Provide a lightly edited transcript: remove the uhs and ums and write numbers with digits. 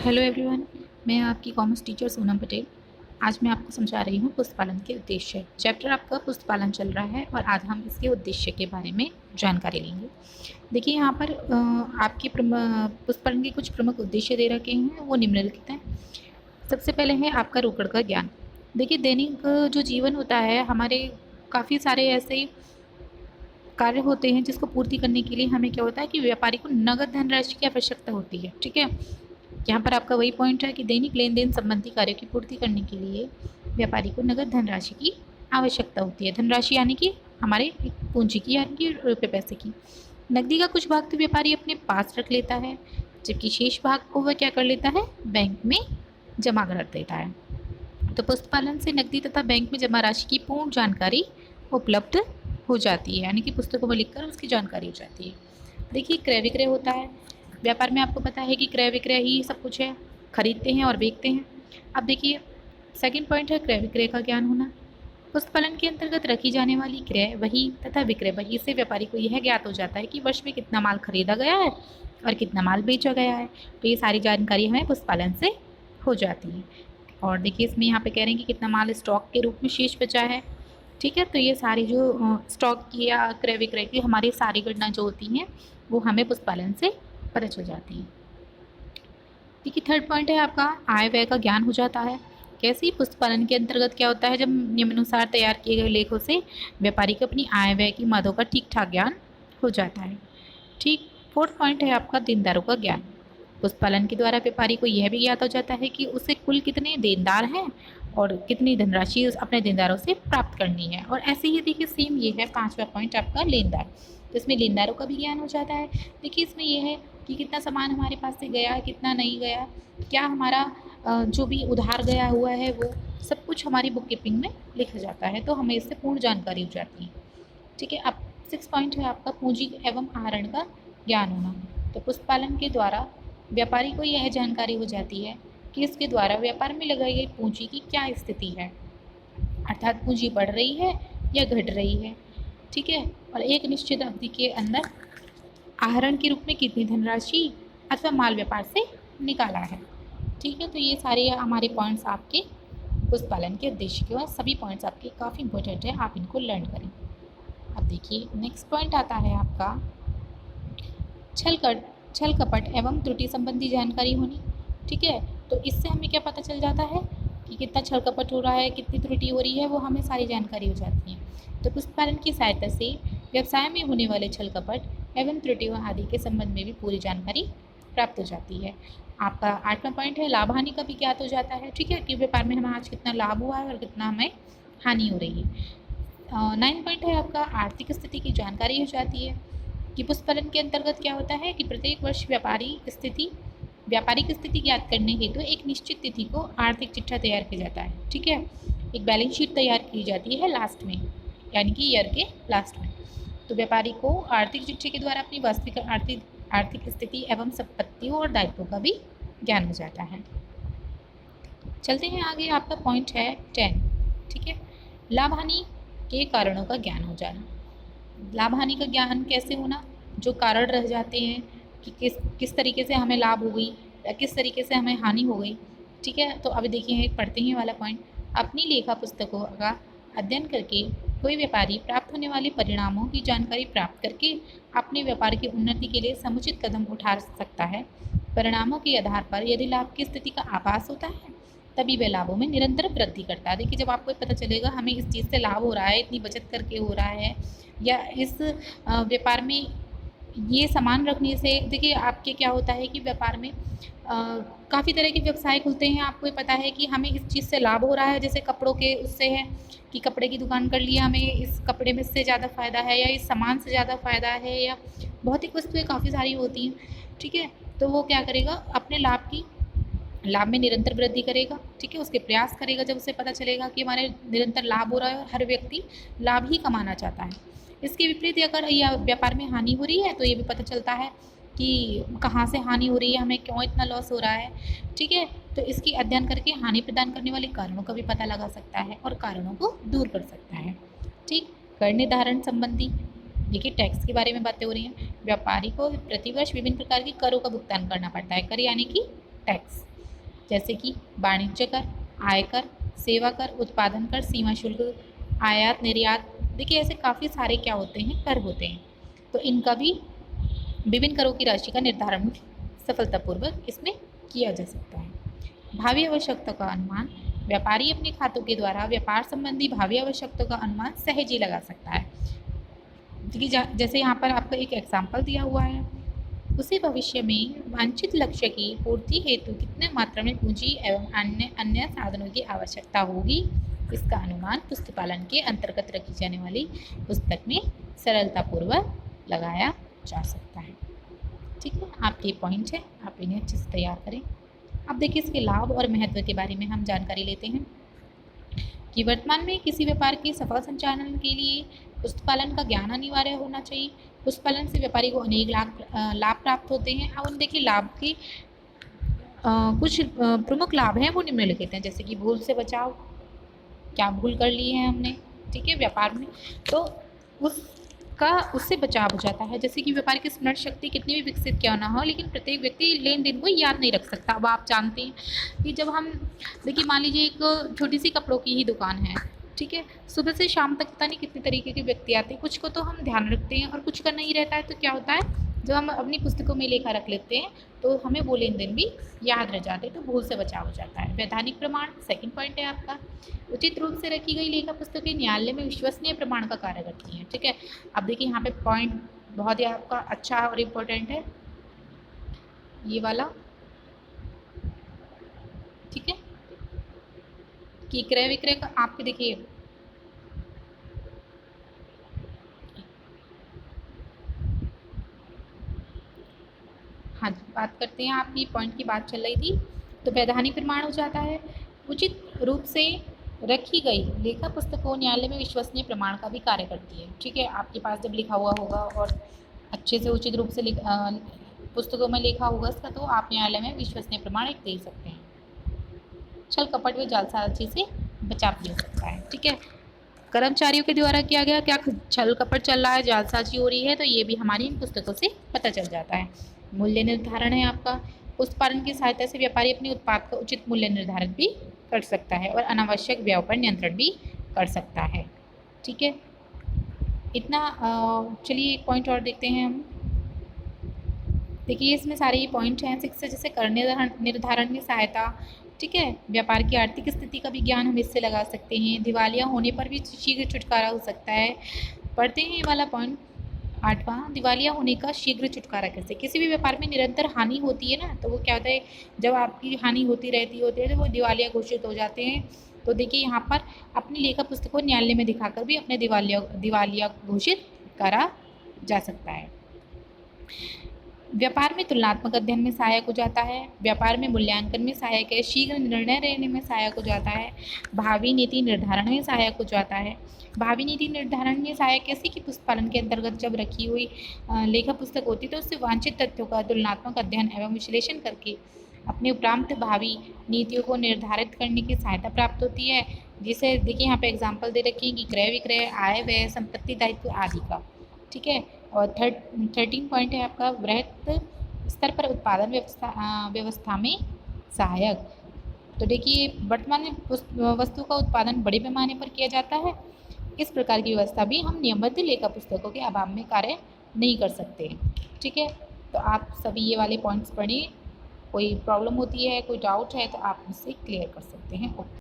Hello everyone, मैं आपकी commerce teacher Sonam Patel. आज मैं आपको समझा रही हूँ पुस्तपालन के उद्देश्य। चैप्टर आपका पुस्तपालन चल रहा है और आज हम इसके उद्देश्य के बारे में जानकारी लेंगे। देखिए यहाँ पर आपके पुस्तपालन के कुछ प्रमुख उद्देश्य दे रखे हैं, वो निम्नलिखित हैं। सबसे पहले है आपका रोकड़ का ज्ञान। देखिए दैनिक जो जीवन होता है, हमारे काफ़ी सारे ऐसे कार्य होते हैं जिसको पूर्ति करने के लिए हमें क्या होता है कि व्यापारी को नगद धनराशि की आवश्यकता होती है। ठीक है, यहाँ पर आपका वही पॉइंट है कि दैनिक लेन देन संबंधी कार्यों की पूर्ति करने के लिए व्यापारी को नगद धनराशि की आवश्यकता होती है। धनराशि यानी कि हमारे पूंजी की, यानी कि रुपये पैसे की। नकदी का कुछ भाग तो व्यापारी अपने पास रख लेता है, जबकि शेष भाग को वह क्या कर लेता है, बैंक में जमा कर देता है। तो पुस्तपालन से नकदी तथा बैंक में जमा राशि की पूर्ण जानकारी उपलब्ध हो जाती है, यानी कि पुस्तकों में लिखकर उसकी जानकारी हो जाती है। देखिए क्रय विक्रय होता है व्यापार में, आपको पता है कि क्रय विक्रय ही सब कुछ है, खरीदते हैं और बेचते हैं। अब देखिए सेकंड पॉइंट है क्रय विक्रय का ज्ञान होना। पुस्तपालन के अंतर्गत रखी जाने वाली क्रय वही तथा विक्रय वही से व्यापारी को यह ज्ञात हो जाता है कि वर्ष में कितना माल खरीदा गया है और कितना माल बेचा गया है। तो ये सारी जानकारी हमें पुस्तपालन से हो जाती है। और देखिए इसमें यहाँ पे कह रहे हैं कि कितना माल स्टॉक के रूप में शेष बचा है। ठीक है, तो ये सारी जो स्टॉक की या क्रय विक्रय की हमारी सारी गणना जो होती हैं वो हमें पुस्तपालन से पता चल जाती है। देखिए थर्ड पॉइंट है आपका आय व्यय का ज्ञान हो जाता है। कैसे? पुस्तपालन के अंतर्गत क्या होता है, जब निम्नानुसार तैयार किए गए लेखों से व्यापारी को अपनी आय व्यय की मदों का ठीक ठाक ज्ञान हो जाता है। ठीक, फोर्थ पॉइंट है आपका देनदारों का ज्ञान। पुस्तपालन के द्वारा व्यापारी को यह भी ज्ञात हो जाता है कि उसे कुल कितने देनदार हैं और कितनी धनराशि अपने देनदारों से प्राप्त करनी है। और ऐसे ही देखिए सेम ये है पांचवा पॉइंट आपका लेनदार, तो इसमें लेनदारों का भी ज्ञान हो जाता है। देखिए इसमें यह है कि कितना सामान हमारे पास से गया, कितना नहीं गया, क्या हमारा जो भी उधार गया हुआ है वो सब कुछ हमारी बुक कीपिंग में लिखा जाता है, तो हमें इससे पूर्ण जानकारी हो जाती है। ठीक है, अब 6 पॉइंट है आपका पूंजी एवं आहरण का ज्ञान होना। तो पुस्तपालन के द्वारा व्यापारी को यह जानकारी हो जाती है कि इसके द्वारा व्यापार में लगाई गई पूंजी की क्या स्थिति है, अर्थात पूंजी बढ़ रही है या घट रही है। ठीक है, और एक निश्चित अवधि के अंदर आहरण के रूप में कितनी धनराशि अथवा माल व्यापार से निकाला है। ठीक है, तो ये सारे हमारे पॉइंट्स आपके पुस्तपालन के उद्देश्य के, और सभी पॉइंट्स आपके काफ़ी इंपॉर्टेंट है, आप इनको लर्न करें। अब देखिए नेक्स्ट पॉइंट आता है आपका छल कपट एवं त्रुटि संबंधी जानकारी होनी। ठीक है, तो इससे हमें क्या पता चल जाता है कि कितना छल कपट हो रहा है, कितनी त्रुटि हो रही है, वो हमें सारी जानकारी हो जाती है। तो पुस्तपालन की सहायता से व्यवसाय में होने वाले छल कपट एवं त्रुटियों आदि के संबंध में भी पूरी जानकारी प्राप्त हो जाती है। आपका 8वां पॉइंट है लाभ हानि का भी ज्ञात हो जाता है। ठीक है, कि व्यापार में हमें आज कितना लाभ हुआ है और कितना हमें हानि हो रही है। 9 पॉइंट है आपका आर्थिक स्थिति की जानकारी हो जाती है कि पुस्तपालन के अंतर्गत क्या होता है कि प्रत्येक वर्ष व्यापारिक स्थिति ज्ञात करने हेतु तो एक निश्चित तिथि को आर्थिक चिट्ठा तैयार किया जाता है। ठीक है, एक बैलेंस शीट तैयार की जाती है लास्ट में, यानी कि ईयर के लास्ट में। तो व्यापारी को आर्थिक चिट्ठे के द्वारा अपनी वास्तविक आर्थिक स्थिति एवं संपत्तियों और दायित्वों का भी ज्ञान हो जाता है। चलते हैं आगे, आपका पॉइंट है 10। ठीक है, लाभ हानि के कारणों का ज्ञान हो जाना। लाभ हानि का ज्ञान कैसे होना, जो कारण रह जाते हैं कि किस तरीके से हमें लाभ हो गई या किस तरीके से हमें हानि हो गई। ठीक है, तो अभी देखिए पढ़ते हैं वाला पॉइंट। अपनी लेखा पुस्तकों का अध्ययन करके कोई व्यापारी प्राप्त होने वाले परिणामों की जानकारी प्राप्त करके अपने व्यापार की उन्नति के लिए समुचित कदम उठा सकता है। परिणामों के आधार पर यदि लाभ की स्थिति का आभास होता है तभी वह लाभों में निरंतर वृद्धि करता है। देखिए जब आपको पता चलेगा हमें इस चीज़ से लाभ हो रहा है, इतनी बचत करके हो रहा है, या इस व्यापार में ये सामान रखने से, देखिए आपके क्या होता है कि व्यापार में काफ़ी तरह के व्यवसाय खुलते हैं। आपको पता है कि हमें इस चीज़ से लाभ हो रहा है, जैसे कपड़ों के उससे है कि कपड़े की दुकान कर लिया, हमें इस कपड़े में से ज़्यादा फ़ायदा है या इस सामान से ज़्यादा फ़ायदा है, या भौतिक वस्तुएँ काफ़ी सारी होती हैं। ठीक है, तो वो क्या करेगा, अपने लाभ में निरंतर वृद्धि करेगा। ठीक है, उसके प्रयास करेगा जब उसे पता चलेगा कि हमारे निरंतर लाभ हो रहा है और हर व्यक्ति लाभ ही कमाना चाहता है। इसके विपरीत अगर या व्यापार में हानि हो रही है तो ये भी पता चलता है कि कहाँ से हानि हो रही है, हमें क्यों इतना लॉस हो रहा है। ठीक है, तो इसकी अध्ययन करके हानि प्रदान करने वाले कारणों का भी पता लगा सकता है और कारणों को दूर कर सकता है। ठीक, कर निर्धारण संबंधी, देखिए टैक्स के बारे में बातें हो रही हैं। व्यापारी को प्रतिवर्ष विभिन्न प्रकार के करों का भुगतान करना पड़ता है। कर यानी कि टैक्स। जैसे कि वाणिज्य कर, आयकर, सेवा कर, उत्पादन कर, सीमा शुल्क, आयात निर्यात। देखिए ऐसे काफ़ी सारे क्या होते हैं, कर होते हैं। तो इनका भी विभिन्न करों की राशि का निर्धारण सफलतापूर्वक इसमें किया जा सकता है। भावी आवश्यकता का अनुमान, व्यापारी अपने खातों के द्वारा व्यापार संबंधी भावी आवश्यकता का अनुमान सहज ही लगा सकता है। देखिए जैसे यहाँ पर आपका एक एग्जाम्पल दिया हुआ है, उसे भविष्य में वांछित लक्ष्य की पूर्ति हेतु कितने मात्रा में पूंजी एवं अन्य अन्य साधनों की आवश्यकता होगी, इसका अनुमान पुस्तकालन के अंतर्गत रखी जाने वाली पुस्तक में सरलतापूर्वक लगाया जा सकता है। ठीक है, आपके पॉइंट है, आप इन्हें अच्छे से तैयार करें। अब देखिए इसके लाभ और महत्व के बारे में हम जानकारी लेते हैं कि वर्तमान में किसी व्यापार के सफल संचालन के लिए पुस्तकालन का ज्ञान अनिवार्य होना चाहिए। पुस्तकालन से व्यापारी को अनेक लाभ प्राप्त होते हैं। अब हम देखिए लाभ के कुछ प्रमुख लाभ हैं वो निम्नलिखित हैं, जैसे कि भूल से बचाव, क्या भूल कर ली है हमने, ठीक है, व्यापार में, तो उससे बचाव हो जाता है। जैसे कि व्यापार की स्मरण शक्ति कितनी भी विकसित क्यों ना हो, लेकिन प्रत्येक व्यक्ति लेन देन को याद नहीं रख सकता। अब आप जानते हैं कि जब हम देखिए मान लीजिए एक छोटी सी कपड़ों की ही दुकान है, ठीक है, सुबह से शाम तक पता नहीं कितने तरीके के व्यक्ति आते हैं, कुछ को तो हम ध्यान रखते हैं और कुछ का नहीं रहता है। तो क्या होता है, जब हम अपनी पुस्तकों में लेखा रख लेते हैं तो हमें वो लेन देन भी याद रह जाते हैं, तो भूल से बचाव हो जाता है। वैधानिक प्रमाण सेकंड पॉइंट है आपका, उचित रूप से रखी गई लेखा पुस्तकें न्यायालय में विश्वसनीय प्रमाण का कार्य करती हैं। ठीक है, अब देखिए यहाँ पे पॉइंट बहुत ही आपका अच्छा और इम्पोर्टेंट है ये वाला, ठीक है, कि क्रय विक्रय का आपके देखिए हाँ जी, बात करते हैं, आपकी पॉइंट की बात चल रही थी। तो वैधानिक प्रमाण हो जाता है, उचित रूप से रखी गई लेखा पुस्तकों न्यायालय में विश्वसनीय प्रमाण का भी कार्य करती है। ठीक है, आपके पास जब लिखा हुआ होगा और अच्छे से उचित रूप से पुस्तकों में लिखा होगा इसका, तो आप न्यायालय में विश्वसनीय प्रमाण एक दे सकते हैं। छल कपट व जालसाजी से बचाव भी हो सकता है। ठीक है, कर्मचारियों के द्वारा किया गया क्या छल कपट चल रहा है, जालसाजी हो रही है, तो ये भी हमारी इन पुस्तकों से पता चल जाता है। मूल्य निर्धारण है आपका, पुस्तकालन की सहायता से व्यापारी अपने उत्पाद का उचित मूल्य निर्धारण भी कर सकता है और अनावश्यक व्यय पर नियंत्रण भी कर सकता है। ठीक है, इतना चलिए एक पॉइंट और देखते हैं हम। देखिए इसमें सारे ये पॉइंट हैं, शिक्षा जैसे कर निर्धारण की सहायता, ठीक है, व्यापार की आर्थिक स्थिति का भी ज्ञान हम इससे लगा सकते हैं, दिवालिया होने पर भी शीघ्र छुटकारा हो सकता है। पढ़ते हैं ये वाला पॉइंट 8वां, दिवालिया होने का शीघ्र छुटकारा कैसे। किसी भी व्यापार में निरंतर हानि होती है ना, तो वो क्या होता है, जब आपकी हानि होती रहती है तो वो दिवालिया घोषित हो जाते हैं। तो देखिए यहाँ पर अपनी लेखा पुस्तक को न्यायालय में दिखाकर भी अपने दिवालिया घोषित करा जा सकता है। व्यापार में तुलनात्मक अध्ययन में सहायक हो जाता है, व्यापार में मूल्यांकन में सहायक है, शीघ्र निर्णय लेने में सहायक हो जाता है, भावी नीति निर्धारण में सहायक हो जाता है। भावी नीति निर्धारण में सहायक कैसे कि पुस्तकालन के अंतर्गत जब रखी हुई लेखा पुस्तक होती है तो उससे वांछित तथ्यों का तुलनात्मक अध्ययन एवं विश्लेषण करके अपने उपरांत भावी नीतियों को निर्धारित करने की सहायता प्राप्त होती है। जिसे देखिए यहाँ पे एग्जाम्पल दे रखी है कि क्रय विक्रय, आय व्यय, संपत्ति दायित्व आदि का। ठीक है, और 13 पॉइंट है आपका वृहत स्तर पर उत्पादन व्यवस्था में सहायक। तो देखिए वर्तमान में वस्तु का उत्पादन बड़े पैमाने पर किया जाता है, इस प्रकार की व्यवस्था भी हम नियमबद्ध लेखा पुस्तकों के अभाव में कार्य नहीं कर सकते। ठीक है, तो आप सभी ये वाले पॉइंट्स पढ़िए, कोई प्रॉब्लम होती है, कोई डाउट है तो आप मुझसे क्लियर कर सकते हैं। ओके।